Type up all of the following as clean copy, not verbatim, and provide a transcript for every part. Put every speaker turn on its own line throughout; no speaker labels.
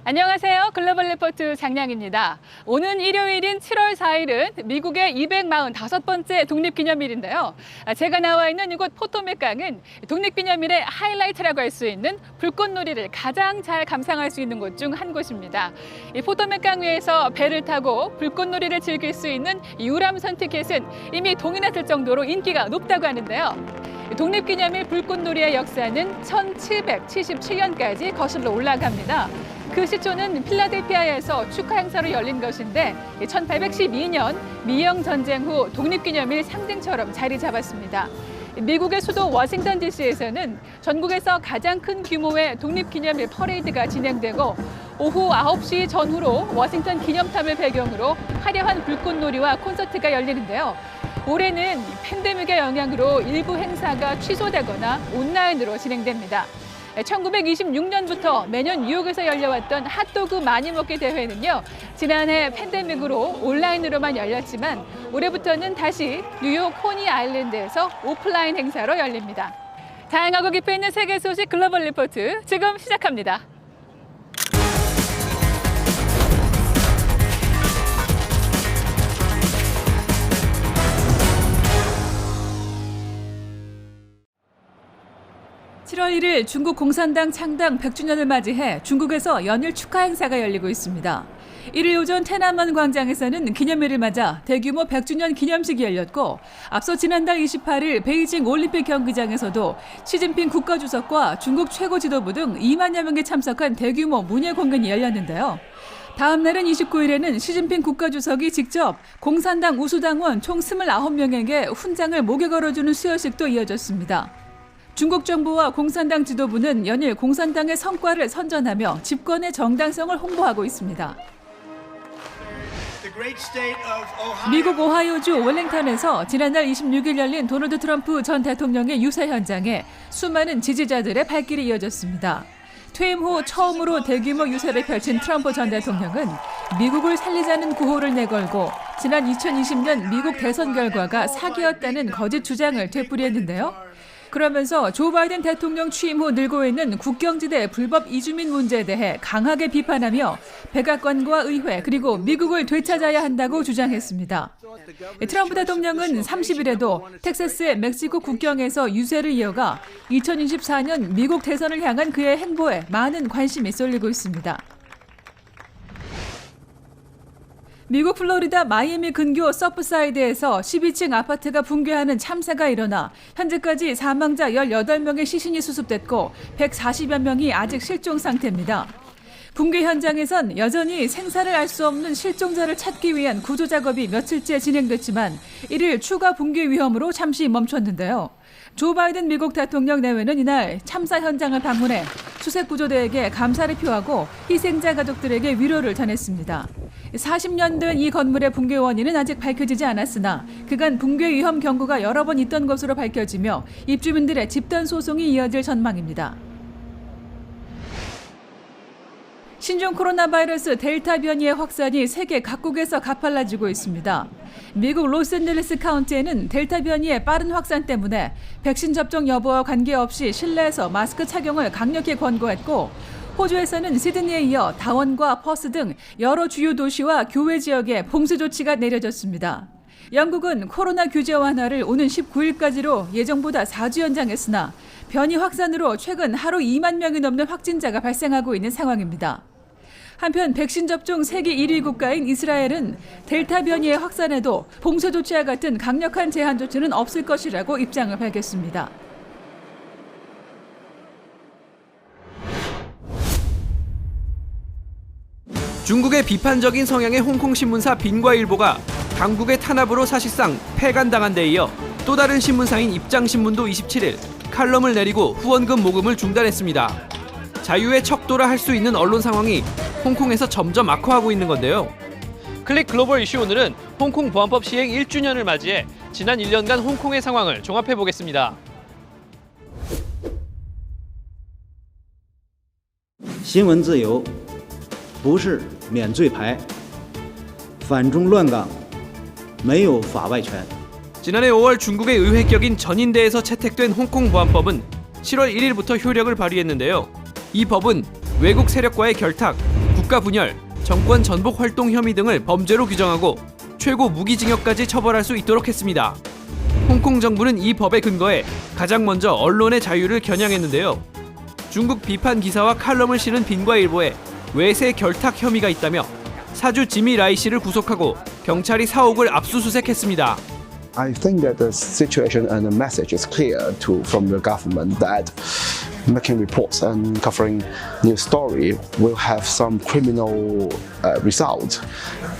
안녕하세요. 글로벌 리포트 장량입니다. 오는 일요일인 7월 4일은 미국의 245번째 독립기념일인데요. 제가 나와 있는 이곳 포토맥강은 독립기념일의 하이라이트라고 할 수 있는 불꽃놀이를 가장 잘 감상할 수 있는 곳 중 한 곳입니다. 이 포토맥강 위에서 배를 타고 불꽃놀이를 즐길 수 있는 유람선 티켓은 이미 동일했을 정도로 인기가 높다고 하는데요. 독립기념일 불꽃놀이의 역사는 1777년까지 거슬러 올라갑니다. 그 시초는 필라델피아에서 축하 행사로 열린 것인데 1812년 미영 전쟁 후 독립기념일 상징처럼 자리 잡았습니다. 미국의 수도 워싱턴 DC에서는 전국에서 가장 큰 규모의 독립기념일 퍼레이드가 진행되고 오후 9시 전후로 워싱턴 기념탑을 배경으로 화려한 불꽃놀이와 콘서트가 열리는데요. 올해는 팬데믹의 영향으로 일부 행사가 취소되거나 온라인으로 진행됩니다. 1926년부터 매년 뉴욕에서 열려왔던 핫도그 많이 먹기 대회는요, 지난해 팬데믹으로 온라인으로만 열렸지만 올해부터는 다시 뉴욕 코니 아일랜드에서 오프라인 행사로 열립니다. 다양하고 깊이 있는 세계 소식 글로벌 리포트 지금 시작합니다. 7월 1일 중국 공산당 창당 100주년을 맞이해 중국에서 연일 축하 행사가 열리고 있습니다. 1일 오전天安문 광장에서는 기념일을 맞아 대규모 100주년 기념식이 열렸고 앞서 지난달 28일 베이징 올림픽 경기장에서도 시진핑 국가주석과 중국 최고 지도부 등 2만여 명이 참석한 대규모 문예 공연이 열렸는데요. 다음 날은 29일에는 시진핑 국가주석이 직접 공산당 우수당원 총 29명에게 훈장을 목에 걸어주는 수여식도 이어졌습니다. 중국 정부와 공산당 지도부는 연일 공산당의 성과를 선전하며 집권의 정당성을 홍보하고 있습니다. 미국 오하이오주 웰링턴에서 지난달 26일 열린 도널드 트럼프 전 대통령의 유세 현장에 수많은 지지자들의 발길이 이어졌습니다. 퇴임 후 처음으로 대규모 유세를 펼친 트럼프 전 대통령은 미국을 살리자는 구호를 내걸고 지난 2020년 미국 대선 결과가 사기였다는 거짓 주장을 되풀이했는데요. 그러면서 조 바이든 대통령 취임 후 늘고 있는 국경지대 불법 이주민 문제에 대해 강하게 비판하며 백악관과 의회 그리고 미국을 되찾아야 한다고 주장했습니다. 트럼프 대통령은 30일에도 텍사스의 멕시코 국경에서 유세를 이어가 2024년 미국 대선을 향한 그의 행보에 많은 관심이 쏠리고 있습니다. 미국 플로리다 마이애미 근교 서프사이드에서 12층 아파트가 붕괴하는 참사가 일어나 현재까지 사망자 18명의 시신이 수습됐고 140여 명이 아직 실종 상태입니다. 붕괴 현장에선 여전히 생사를 알 수 없는 실종자를 찾기 위한 구조 작업이 며칠째 진행됐지만 1일 추가 붕괴 위험으로 잠시 멈췄는데요. 조 바이든 미국 대통령 내외는 이날 참사 현장을 방문해 수색구조대에게 감사를 표하고 희생자 가족들에게 위로를 전했습니다. 40년 된 이 건물의 붕괴 원인은 아직 밝혀지지 않았으나 그간 붕괴 위험 경고가 여러 번 있던 것으로 밝혀지며 입주민들의 집단 소송이 이어질 전망입니다. 신종 코로나 바이러스 델타 변이의 확산이 세계 각국에서 가팔라지고 있습니다. 미국 로스앤젤레스 카운티에는 델타 변이의 빠른 확산 때문에 백신 접종 여부와 관계없이 실내에서 마스크 착용을 강력히 권고했고 호주에서는 시드니에 이어 다원과 퍼스 등 여러 주요 도시와 교외 지역에 봉쇄 조치가 내려졌습니다. 영국은 코로나 규제 완화를 오는 19일까지로 예정보다 4주 연장했으나 변이 확산으로 최근 하루 2만 명이 넘는 확진자가 발생하고 있는 상황입니다. 한편 백신 접종 세계 1위 국가인 이스라엘은 델타 변이의 확산에도 봉쇄 조치와 같은 강력한 제한 조치는 없을 것이라고 입장을 밝혔습니다.
중국의 비판적인 성향의 홍콩 신문사 빈과일보가 당국의 탄압으로 사실상 폐간당한 데 이어 또 다른 신문사인 입장신문도 27일 칼럼을 내리고 후원금 모금을 중단했습니다. 자유의 척도라 할 수 있는 언론 상황이 홍콩에서 점점 악화하고 있는 건데요.
클릭 글로벌 이슈 오늘은 홍콩 보안법 시행 1주년을 맞이해 지난 1년간 홍콩의 상황을 종합해 보겠습니다.
新闻自由不是免罪牌，反中乱港没有法外权。
지난해 5월 중국의 의회격인 전인대에서 채택된 홍콩 보안법은 7월 1일부터 효력을 발휘했는데요. 이 법은 외국 세력과의 결탁, 국가 분열, 정권 전복 활동 혐의 등을 범죄로 규정하고 최고 무기징역까지 처벌할 수 있도록 했습니다. 홍콩 정부는 이 법에 근거해 가장 먼저 언론의 자유를 겨냥했는데요. 중국 비판 기사와 칼럼을 실은 빈과일보에 외세 결탁 혐의가 있다며 사주 지미 라이 씨를 구속하고 경찰이 사옥을 압수수색했습니다.
I think that the situation and the message is clear from the government that making reports and covering news story will have some criminal result.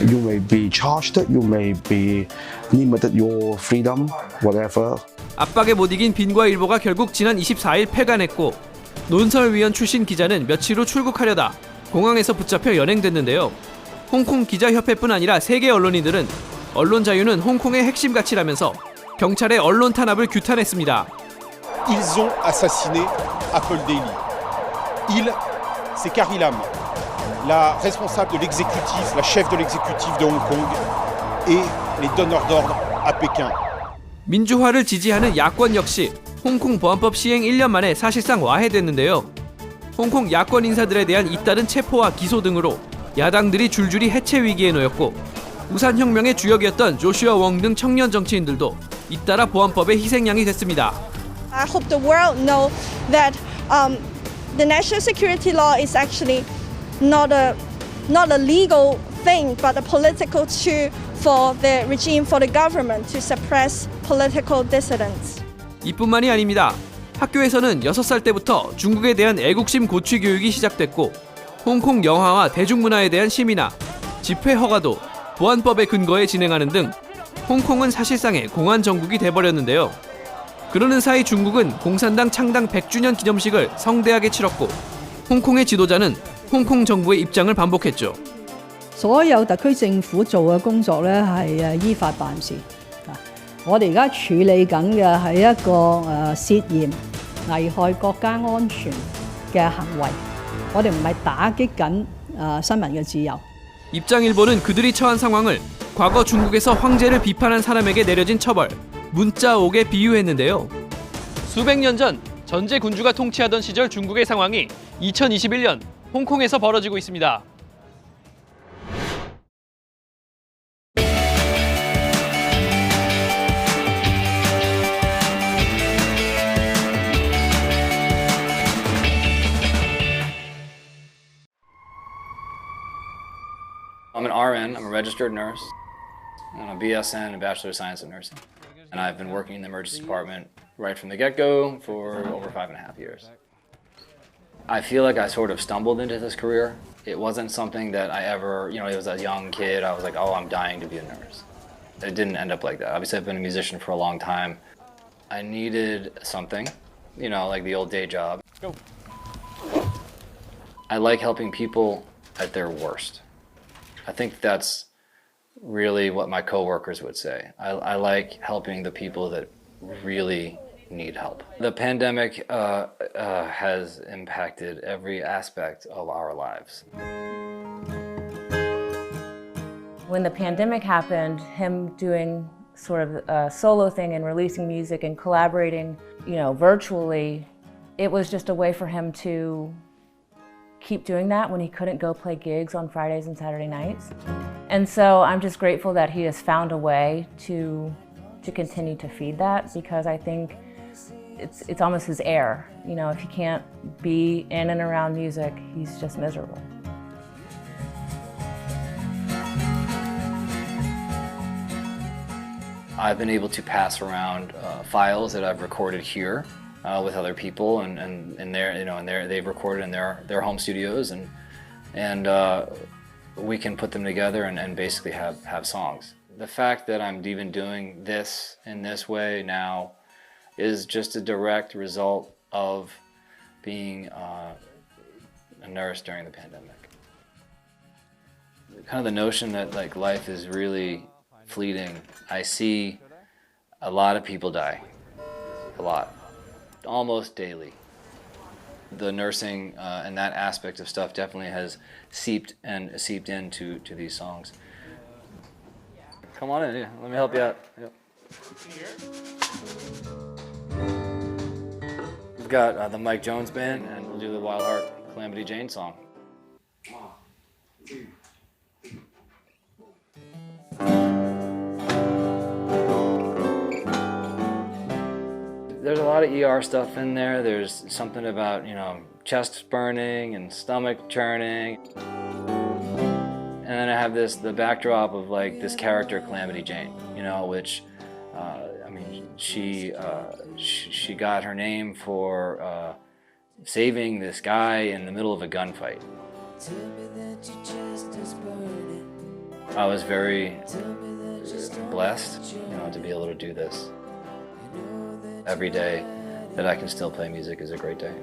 You may be charged, you may be limited your freedom, whatever.
압박에 못 이긴 빈과일보가 결국 지난 24일 폐간했고 논설위원 출신 기자는 며칠 후 출국하려다 공항에서 붙잡혀 연행됐는데요. 홍콩 기자협회뿐 아니라 세계 언론인들은 언론 자유는 홍콩의 핵심 가치라면서 경찰의 언론 탄압을 규탄했습니다.
Ils ont assassiné Apple Daily. Il, c'est Carrie Lam, la responsable de l'exécutif, la chef de l'exécutif de Hong Kong, et les donneurs d'ordre à Pékin.
민주화를 지지하는 야권 역시 홍콩 보안법 시행 1년 만에 사실상 와해됐는데요. 홍콩 야권 인사들에 대한 잇따른 체포와 기소 등으로 야당들이 줄줄이 해체 위기에 놓였고 우산혁명의 주역이었던 조슈아 웡 등 청년 정치인들도 잇따라 보안법의 희생양이 됐습니다.
I hope the world know that the national security law is actually not a legal thing, but a political tool for the regime, for the government to suppress political dissidents.
이뿐만이 아닙니다. 학교에서는 6살 때부터 중국에 대한 애국심 고취 교육이 시작됐고 홍콩 영화와 대중문화에 대한 심의나 집회 허가도 보안법에 근거해 진행하는 등 홍콩은 사실상의 공안 정국이 돼버렸는데요. 그러는 사이 중국은 공산당 창당 100주년 기념식을 성대하게 치렀고 홍콩의 지도자는 홍콩 정부의 입장을 반복했죠.
所有特區政府做嘅工作咧係依法辦事。我哋而家處理緊嘅係一個涉嫌危害國家安全嘅行為，我哋唔係打擊緊新聞嘅自由。
입장일보는 그들이 처한 상황을 과거 중국에서 황제를 비판한 사람에게 내려진 처벌, 문자옥에 비유했는데요.
수백 년 전 전제 군주가 통치하던 시절 중국의 상황이 2021년 홍콩에서 벌어지고 있습니다.
I'm an RN, I'm a registered nurse, and a BSN, a Bachelor of Science in Nursing. And I've been working in the emergency department right from the get-go for over 5.5 years. I feel like I sort of stumbled into this career. It wasn't something that I ever, it was a young kid, I was like, oh, I'm dying to be a nurse. It didn't end up like that. Obviously, I've been a musician for a long time. I needed something, like the old day job.
Go.
I like helping people at their worst. I think that's really what my coworkers would say. I like helping the people that really need help. The pandemic has impacted every aspect of our lives.
When the pandemic happened, him doing sort of a solo thing and releasing music and collaborating, virtually, it was just a way for him to keep doing that when he couldn't go play gigs on Fridays and Saturday nights. And so I'm just grateful that he has found a way to continue to feed that, because I think it's almost his air. If he can't be in and around music, he's just miserable.
I've been able to pass around files that I've recorded here with other people, and they've recorded in their home studios, and we can put them together and basically have songs. The fact that I'm even doing this in this way now is just a direct result of being a nurse during the pandemic. Kind of the notion that life is really fleeting. I see a lot of people die, a lot. Almost daily. The nursing and that aspect of stuff definitely has seeped into these songs. Come on in, let me help you out. Yep. We've got the Mike Jones Band, and we'll do the Wild Heart Calamity Jane song. There's a lot of ER stuff in there. There's something about, you know, chest burning and stomach churning. And then I have the backdrop of like this character Calamity Jane, you know, which, I mean, she got her name for saving this guy in the middle of a gunfight. I was very blessed, you know, to be able to do this. Every day that I can still play music is a great day.